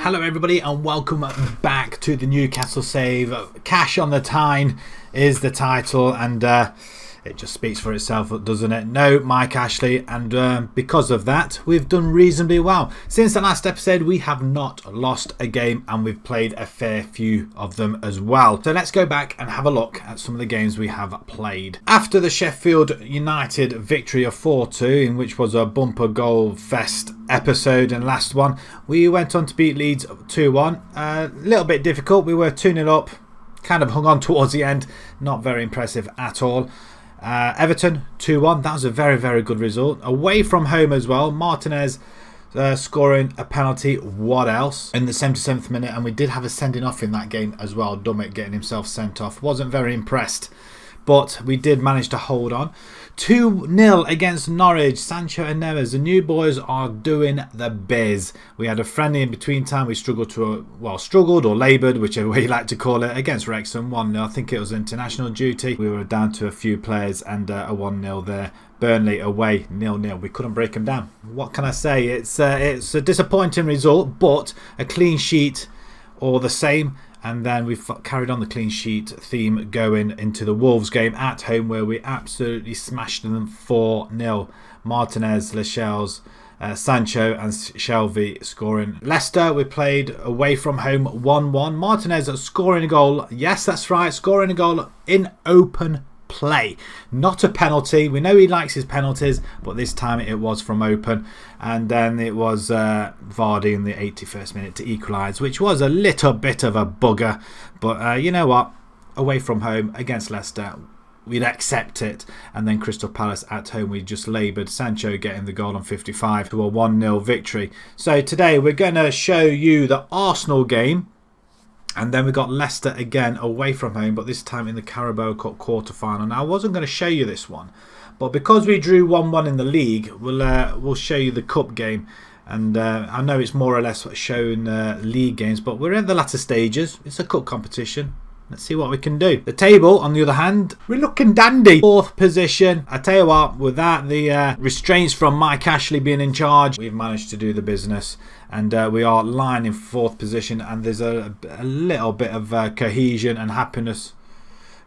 Hello everybody and welcome back to the Newcastle save. Cash on the Tyne is the title, and it just speaks for itself, doesn't it? No Mike Ashley, and because of that we've done reasonably well. Since the last episode we have not lost a game, and we've played a fair few of them as well. So let's go back and have a look at some of the games we have played. After the Sheffield United victory of 4-2, in which was a bumper goal fest episode and last one, we went on to beat Leeds 2-1. A little bit difficult, we were 2-0 up, kind of hung on towards the end, not very impressive at all. Everton 2-1, that was a very good result. Away from home as well, Martinez scoring a penalty, what else, in the 77th minute, and we did have a sending off in that game as well. Dummett getting himself sent off, wasn't very impressed, but we did manage to hold on. 2-0 against Norwich. Sancho and Neves, the new boys are doing the biz. We had a friendly in between time. We struggled or laboured, whichever way you like to call it, against Wrexham 1-0. I think it was international duty. We were down to a few players and a 1-0 there. Burnley away 0-0. We couldn't break them down. What can I say? It's a disappointing result, but a clean sheet all the same. And then we've carried on the clean sheet theme going into the Wolves game at home, where we absolutely smashed them 4-0. Martinez, Lascelles, Sancho and Shelvey scoring. Leicester, we played away from home 1-1. Martinez scoring a goal. Yes, that's right, scoring a goal in open play, not a penalty. We know he likes his penalties, but this time it was from open, and then it was Vardy in the 81st minute to equalise, which was a little bit of a bugger, but you know what, away from home against Leicester we'd accept it. And then Crystal Palace at home, we just laboured, Sancho getting the goal on 55 to a 1-0 victory. So today we're going to show you the Arsenal game. And then we got Leicester again away from home, but this time in the Carabao Cup quarter-final. Now, I wasn't going to show you this one, but because we drew 1-1 in the league, we'll show you the cup game. And I know it's more or less showing league games, but we're in the latter stages. It's a cup competition. Let's see what we can do. The table, on the other hand, we're looking dandy. 4th position. I tell you what, without the restraints from Mike Ashley being in charge, we've managed to do the business. And we are lying in 4th position, and there's a little bit of cohesion and happiness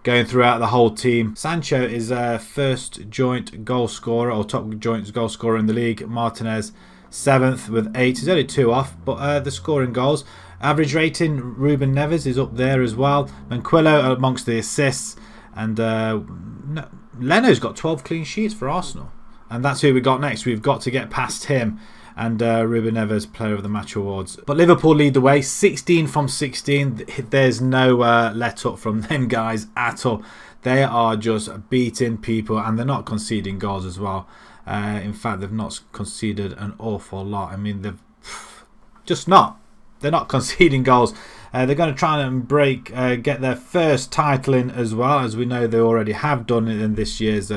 going throughout the whole team. Sancho is first joint goal scorer, or top joint goal scorer in the league. Martinez 7th with 8. He's only 2 off, but the scoring goals. Average rating, Ruben Neves is up there as well. Manquillo amongst the assists, and Leno's got 12 clean sheets for Arsenal, and that's who we got next. We've got to get past him. And Ruben Neves, Player of the Match awards. But Liverpool lead the way, 16 from 16. There's no let up from them guys at all. They are just beating people, and they're not conceding goals as well. In fact, they've not conceded an awful lot. I mean, they've just not. They're not conceding goals. They're going to try and get their first title in as well, as we know they already have done it in this year's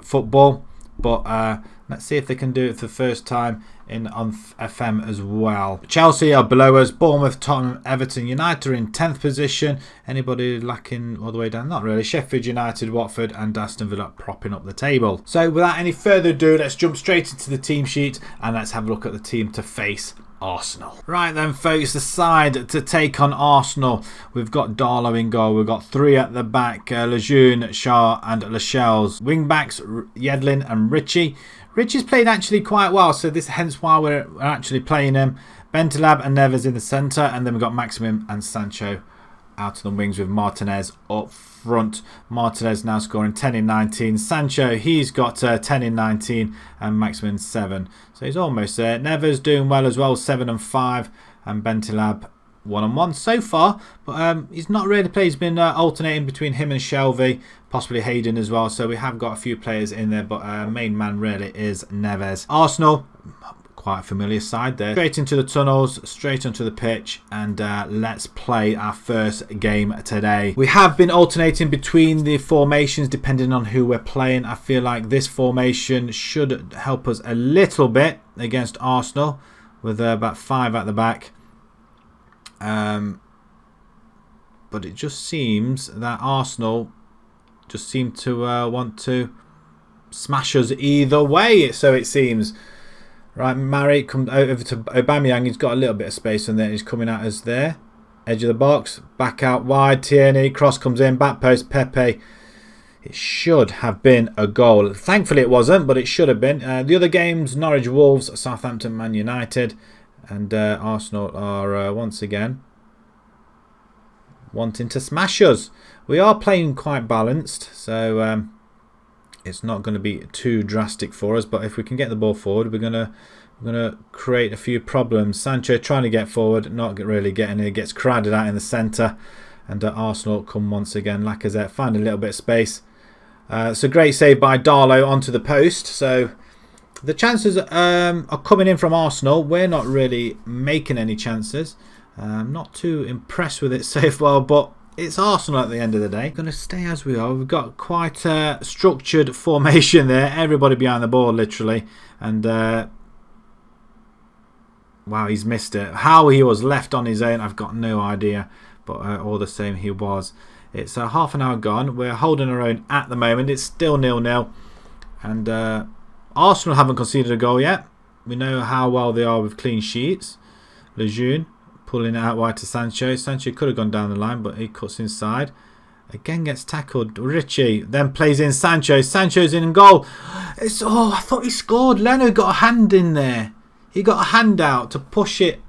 football. But let's see if they can do it for the first time on FM as well. Chelsea are below us. Bournemouth, Tottenham, Everton, United are in 10th position. Anybody lacking all the way down? Not really. Sheffield United, Watford and Aston Villa propping up the table. So without any further ado, let's jump straight into the team sheet and let's have a look at the team to face Arsenal. Right then, folks, the side to take on Arsenal. We've got Darlow in goal. We've got 3 at the back, Lejeune, Shaw and Lascelles. Wing backs, Yedlin and Ritchie. Ritchie's played actually quite well, so this hence why we're actually playing him. Bentaleb and Neves in the centre, and then we've got Maximum and Sancho out of the wings with Martinez up front. Martinez now scoring 10 in 19. Sancho, he's got 10 in 19 and Maximum 7. So he's almost there. Neves doing well as well, 7 and 5. And Bentaleb 1-on-1 so far, but he's not really played. He's been alternating between him and Shelvey, possibly Hayden as well. So we have got a few players in there, but main man really is Neves. Arsenal, quite a familiar side there. Straight into the tunnels, straight onto the pitch, and let's play our first game today. We have been alternating between the formations depending on who we're playing. I feel like this formation should help us a little bit against Arsenal, with about 5 at the back. But it just seems that Arsenal just seem to want to smash us either way, so it seems. Right, Mari comes over to Aubameyang. He's got a little bit of space on there. He's coming at us there. Edge of the box. Back out wide. Tyne. Cross comes in. Back post. Pepe. It should have been a goal. Thankfully it wasn't, but it should have been. The other games, Norwich Wolves, Southampton Man United. And Arsenal are once again wanting to smash us. We are playing quite balanced. So it's not going to be too drastic for us, but if we can get the ball forward, we're gonna create a few problems. Sancho trying to get forward, not really getting it. Gets crowded out in the centre, and Arsenal come once again. Lacazette find a little bit of space. It's a great save by Darlow onto the post. So the chances are coming in from Arsenal. We're not really making any chances. I'm not too impressed with it so far, but it's Arsenal at the end of the day. Going to stay as we are. We've got quite a structured formation there. Everybody behind the ball, literally. And wow, he's missed it. How he was left on his own, I've got no idea. But all the same, he was. It's half an hour gone. We're holding our own at the moment. It's still 0-0. And Arsenal haven't conceded a goal yet. We know how well they are with clean sheets. Lejeune pulling it out wide to Sancho. Sancho could have gone down the line, but he cuts inside. Again gets tackled. Richie then plays in Sancho. Sancho's in goal. I thought he scored. Leno got a hand in there. He got a hand out to push it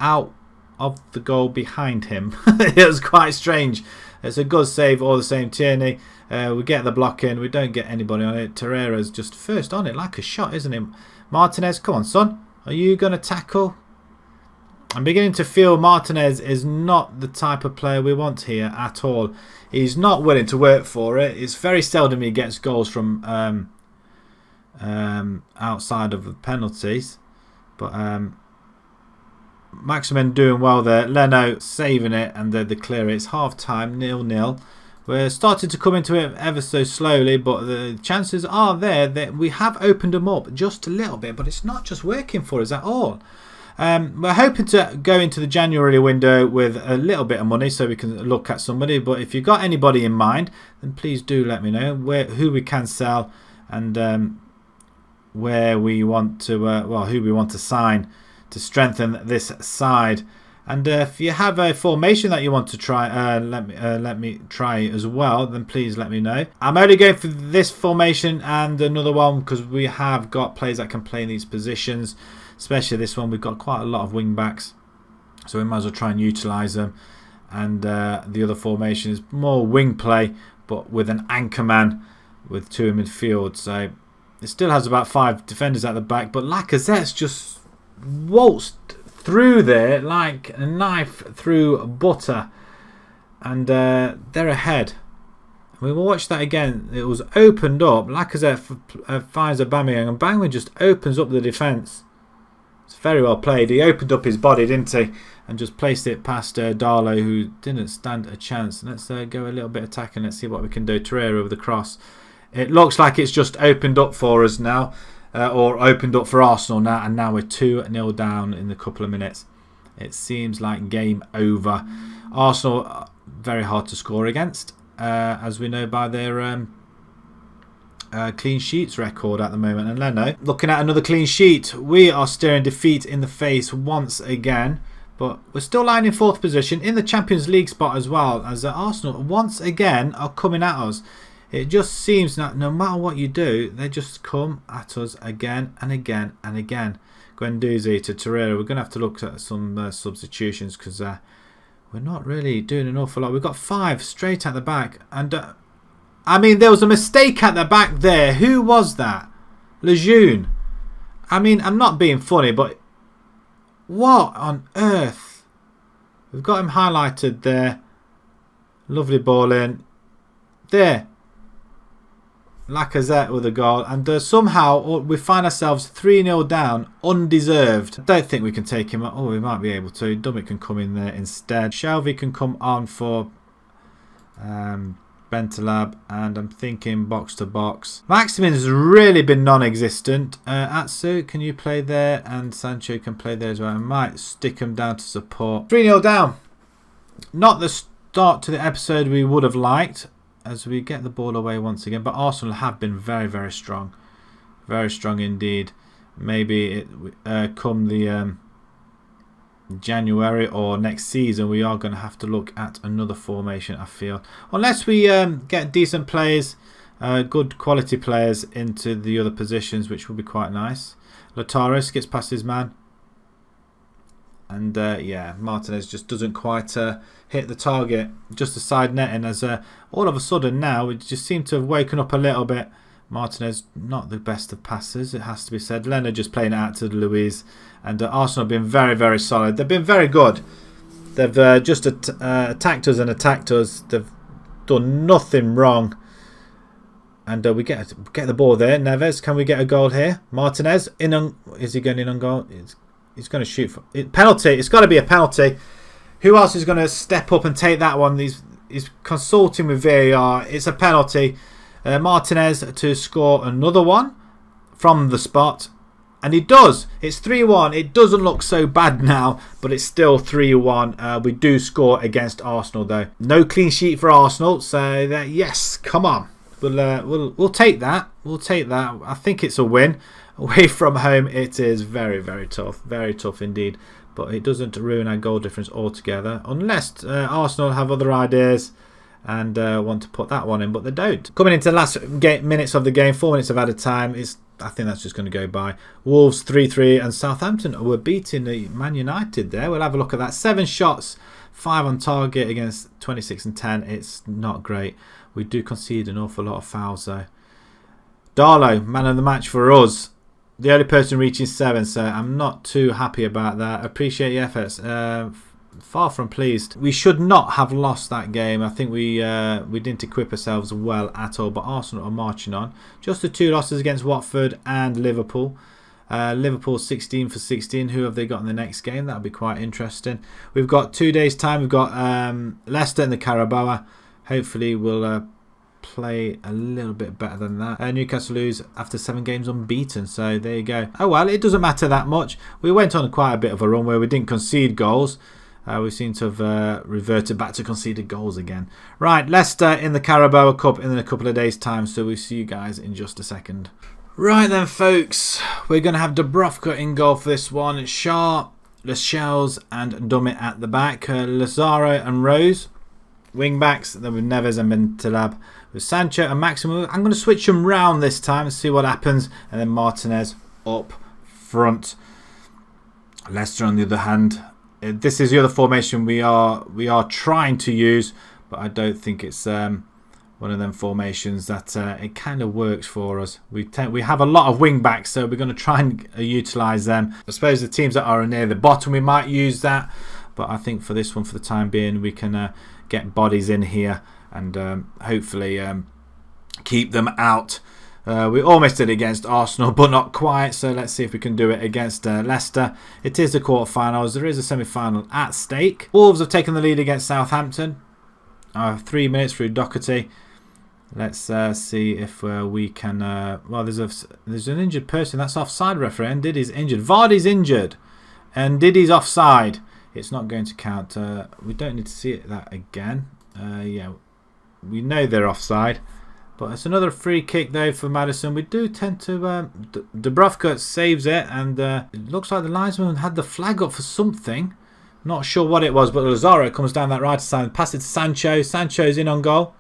out of the goal behind him. It was quite strange. It's a good save all the same. Tierney, we get the block in. We don't get anybody on it. Torreira's just first on it like a shot, isn't he? Martinez, come on, son. Are you going to tackle? I'm beginning to feel Martinez is not the type of player we want here at all. He's not willing to work for it. It's very seldom he gets goals from outside of the penalties. But Maximin doing well there. Leno saving it, and the clear. It's half time, 0-0. We're starting to come into it ever so slowly, but the chances are there that we have opened them up just a little bit, but it's not just working for us at all. We're hoping to go into the January window with a little bit of money so we can look at somebody. But if you've got anybody in mind, then please do let me know who we can sell and where we want to, who we want to sign to strengthen this side. And if you have a formation that you want to try, let me try as well, then please let me know. I'm only going for this formation and another one because we have got players that can play in these positions. Especially this one, we've got quite a lot of wing backs, so we might as well try and utilise them. And the other formation is more wing play, but with an anchor man with two in midfield. So it still has about 5 defenders at the back, but Lacazette's just waltzed through there like a knife through butter, and they're ahead. We will watch that again. It was opened up. Lacazette finds Aubameyang, and Aubameyang just opens up the defence. It's very well played. He opened up his body, didn't he? And just placed it past Darlow, who didn't stand a chance. Let's go a little bit attacking. Let's see what we can do. Torreira with the cross. It looks like it's just opened up for us now. Or opened up for Arsenal now. And now we're 2-0 down in a couple of minutes. It seems like game over. Arsenal, very hard to score against. As we know by their clean sheets record at the moment. And Leno looking at another clean sheet. We are staring defeat in the face once again, but we're still lying in 4th position in the Champions League spot as well, as Arsenal once again are coming at us. It just seems that no matter what you do, they just come at us again and again and again. Guendouzi to Torreira. We're going to have to look at some substitutions because we're not really doing an awful lot. We've got 5 straight at the back, and I mean, there was a mistake at the back there. Who was that? Lejeune. I mean, I'm not being funny, but what on earth? We've got him highlighted there. Lovely ball in. There. Lacazette with a goal. And somehow we find ourselves 3-0 down. Undeserved. I don't think we can take him. Oh, we might be able to. Dummett can come in there instead. Shelby can come on for Bentalab, and I'm thinking box to box. Maximin has really been non-existent. Atsu, can you play there? And Sancho can play there as well. I might stick him down to support. 3-0 down. Not the start to the episode we would have liked as we get the ball away once again. But Arsenal have been very, very strong. Very strong indeed. maybe come the January or next season, we are going to have to look at another formation, I feel. Unless we get decent players, good quality players into the other positions, which will be quite nice. Lataris gets past his man. And yeah, Martinez just doesn't quite hit the target. Just a side netting as all of a sudden now, we just seem to have woken up a little bit. Martinez, not the best of passers, it has to be said. Leonard just playing it out to Louise. And Arsenal have been very, very solid. They've been very good. They've just attacked us and attacked us. They've done nothing wrong. And we get the ball there. Neves, can we get a goal here? Martinez, is he going in on goal? He's going to shoot for penalty. It's got to be a penalty. Who else is going to step up and take that one? He's consulting with VAR. It's a penalty. Martinez to score another one from the spot. And he does. It's 3-1. It doesn't look so bad now, but it's still 3-1. We do score against Arsenal, though. No clean sheet for Arsenal. So, yes, come on. We'll take that. We'll take that. I think it's a win. Away from home, it is very, very tough. Very tough indeed. But it doesn't ruin our goal difference altogether. Unless Arsenal have other ideas and want to put that one in, but they don't. Coming into the last minutes of the game, 4 minutes of added time, I think that's just going to go by. Wolves 3-3 and Southampton were beating the Man United there. We'll have a look at that. 7 shots, 5 on target against 26 and 10. It's not great. We do concede an awful lot of fouls though. Darlow, man of the match for us. The only person reaching 7, so I'm not too happy about that. Appreciate your efforts. Far from pleased. We should not have lost that game. I think we didn't equip ourselves well at all, but Arsenal are marching on. Just the 2 losses against Watford and Liverpool. Liverpool 16 for 16. Who have they got in the next game? That'll be quite interesting. We've got 2 days time. We've got Leicester in the Carabao. Hopefully we'll play a little bit better than that. Newcastle lose after 7 games unbeaten, so there you go. Oh well, it doesn't matter that much. We went on quite a bit of a run where we didn't concede goals. We seem to have reverted back to conceded goals again. Right, Leicester in the Carabao Cup in a couple of days time, so we'll see you guys in just a second. Right then folks, we're going to have Dubravka in goal for this one. Shaw, Lascelles and Dummett at the back. Lazaro and Rose. Wing backs, then with Neves and Bentaleb. With Sancho and Maximo. I'm going to switch them round this time and see what happens. And then Martinez up front. Leicester on the other hand. This is the other formation we are trying to use, but I don't think it's one of them formations that it kind of works for us. We have a lot of wing backs, so we're going to try and utilise them. I suppose the teams that are near the bottom, we might use that, but I think for this one, for the time being, we can get bodies in here and hopefully keep them out. We almost did it against Arsenal, but not quite. So let's see if we can do it against Leicester. It is the quarterfinals. There is a semi-final at stake. Wolves have taken the lead against Southampton. 3 minutes through Doherty. Let's see if we can. Well, there's an injured person. That's offside, referee. And Ndidi's injured. Vardy's injured, and Ndidi's offside. It's not going to count. We don't need to see that again. Yeah, we know they're offside. But it's another free kick though for Maddison. We do tend to... Dubravka saves it, and it looks like the linesman had the flag up for something. Not sure what it was, but Lazaro comes down that right side, passes to Sancho. Sancho's in on goal.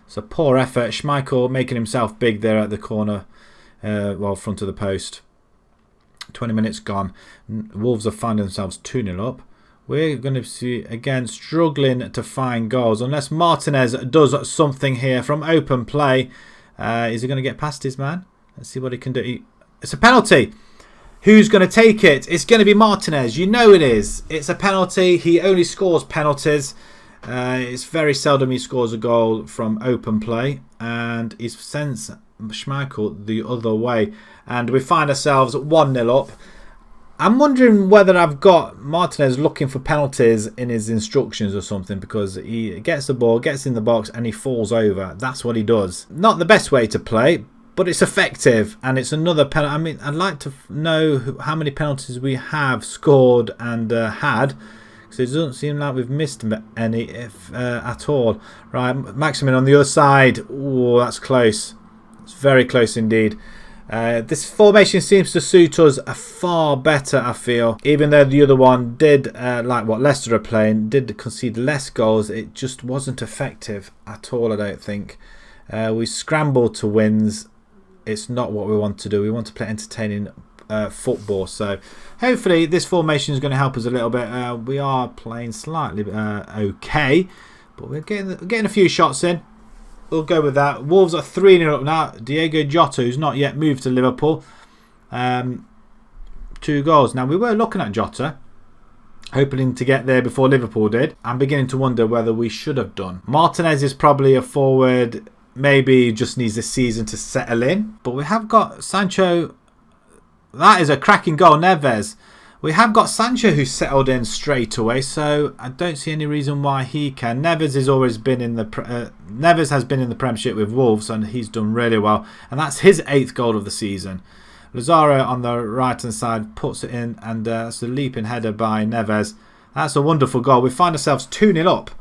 It's a poor effort. Schmeichel making himself big there at the corner, well, front of the post. 20 minutes gone. Wolves have found themselves 2-0 up. We're going to see, again, struggling to find goals. Unless Martinez does something here from open play. Is he going to get past his man? Let's see what he can do. It's a penalty. Who's going to take it? It's going to be Martinez. You know it is. It's a penalty. He only scores penalties. It's very seldom he scores a goal from open play. And he sends Schmeichel the other way. And we find ourselves 1-0 up. I'm wondering whether I've got Martinez looking for penalties in his instructions or something, because he gets the ball, gets in the box and he falls over. That's what he does. Not the best way to play, but it's effective, and it's another penalty. I mean, I'd like to know how many penalties we have scored and had, because it doesn't seem like we've missed any at all. Right, Maximin on the other side. Oh, that's close. It's very close indeed. This formation seems to suit us far better, I feel. Even though the other one did, like what Leicester are playing, did concede less goals, it just wasn't effective at all, I don't think. We scrambled to wins. It's not what we want to do. We want to play entertaining football. So hopefully this formation is going to help us a little bit. We are playing slightly okay, but we're getting a few shots in. We'll go with that. Wolves are 3-0 up now. Diego Jota, who's not yet moved to Liverpool. 2 goals. Now, we were looking at Jota, hoping to get there before Liverpool did. I'm beginning to wonder whether we should have done. Martinez is probably a forward. Maybe just needs this season to settle in. But we have got Sancho. That is a cracking goal. Neves. We have got Sancho who settled in straight away, so I don't see any reason why he can. Neves has always been in the Neves has been in the Premiership with Wolves, and he's done really well. And that's his 8th goal of the season. Lazaro on the right hand side puts it in, and that's a leaping header by Neves. That's a wonderful goal. We find ourselves 2-0 up.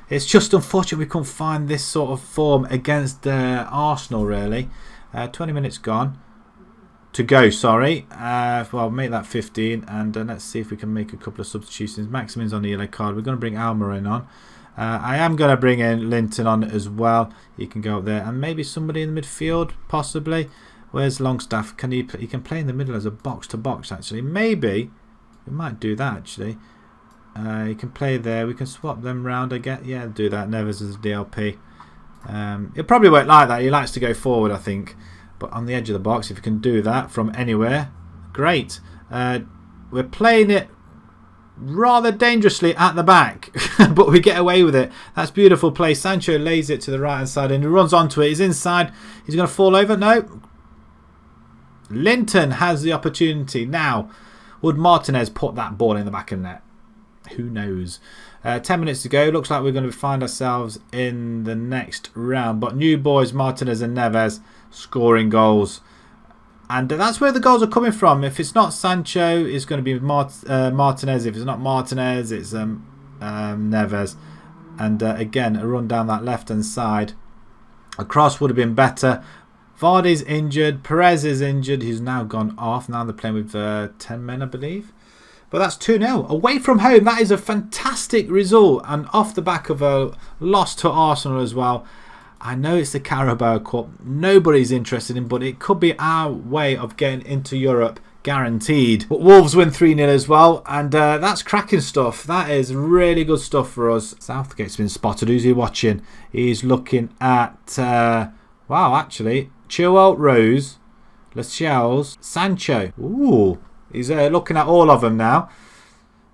It's just unfortunate we couldn't find this sort of form against Arsenal. Really, 20 minutes gone. To go, sorry. Well, make that 15, and let's see if we can make a couple of substitutions. Maximin's on the yellow card. We're going to bring Almiron on. I am going to bring in Linton on as well. He can go up there, and maybe somebody in the midfield, possibly. Where's Longstaff? He can play in the middle as a box to box. Actually, maybe we might do that. Actually, he can play there. We can swap them round. I get, yeah, do that. Neves as a DLP. It probably won't like that. He likes to go forward, I think. But on the edge of the box, if you can do that from anywhere, great. We're playing it rather dangerously at the back, but we get away with it. That's beautiful play. Sancho lays it to the right hand side and he runs onto it. He's inside. He's going to fall over. No. Linton has the opportunity. Now, would Martinez put that ball in the back of the net? Who knows? 10 minutes to go. Looks like we're going to find ourselves in the next round. But new boys, Martinez and Neves, scoring goals. And that's where the goals are coming from. If it's not Sancho, it's going to be Martinez. If it's not Martinez, it's Neves. And again, a run down that left-hand side. A cross would have been better. Vardy's injured. Perez is injured. He's now gone off. Now they're playing with 10 men, I believe. But that's 2-0. Away from home, that is a fantastic result. And off the back of a loss to Arsenal as well. I know it's the Carabao Cup. Nobody's interested in, but it could be our way of getting into Europe, guaranteed. But Wolves win 3-0 as well. And that's cracking stuff. That is really good stuff for us. Southgate's been spotted. Who's he watching? He's looking at, wow, actually, Chilwell, Rose, Lascelles, Sancho. Ooh. He's looking at all of them now.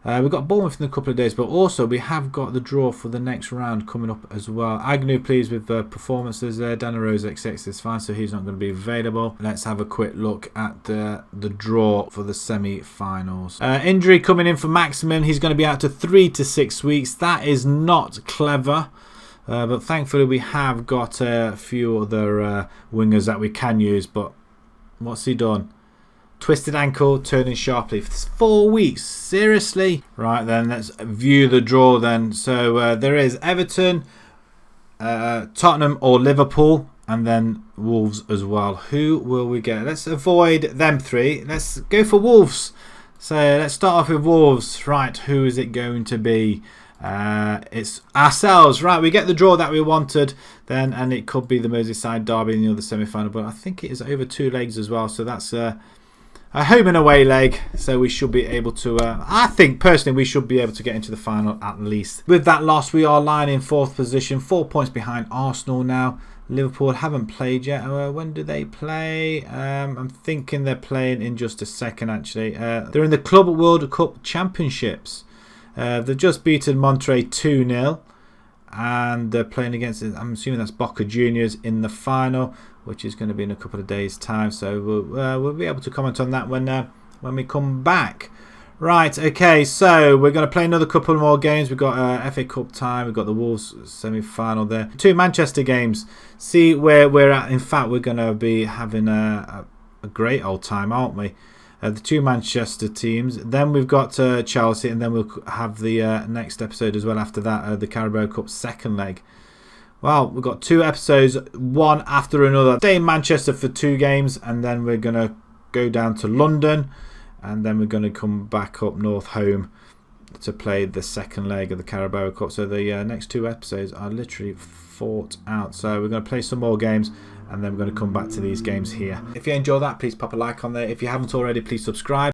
We've got Bournemouth in a couple of days, but also we have got the draw for the next round coming up as well. Agnew pleased with the performances there. Dana Rose XX is fine, so he's not going to be available. Let's have a quick look at the draw for the semi-finals. Injury coming in for Maximum. He's going to be out to 3 to 6 weeks. That is not clever. But thankfully we have got a few other wingers that we can use. But what's he done? Twisted ankle, turning sharply for 4 weeks. Seriously? Right then, let's view the draw then. So there is Everton, Tottenham or Liverpool, and then Wolves as well. Who will we get? Let's avoid them 3. Let's go for Wolves. So let's start off with Wolves. Right, who is it going to be? It's ourselves. Right, we get the draw that we wanted then, and it could be the Merseyside derby in the other semi-final, but I think it is over 2 legs as well, so that's a home and away leg, so we should be able to, I think personally we should be able to get into the final at least. With that loss, we are lying in 4th position, 4 points behind Arsenal now. Liverpool haven't played yet. When do they play? I'm thinking they're playing in just a second actually. They're in the Club World Cup Championships. They've just beaten Monterrey 2-0. And they're playing against, I'm assuming that's Boca Juniors in the final, which is going to be in a couple of days' time. So we'll be able to comment on that when we come back. Right, okay, so we're going to play another couple more games. We've got FA Cup time. We've got the Wolves semi-final there. 2 Manchester games. See where we're at. In fact, we're going to be having a great old time, aren't we? The 2 Manchester teams. Then we've got Chelsea, and then we'll have the next episode as well after that, the Carabao Cup second leg. Well, we've got 2 episodes, one after another. Stay in Manchester for 2 games, and then we're going to go down to London, and then we're going to come back up north home to play the second leg of the Carabao Cup. So the next 2 episodes are literally fought out. So we're going to play some more games, and then we're going to come back to these games here. If you enjoy that, please pop a like on there. If you haven't already, please subscribe.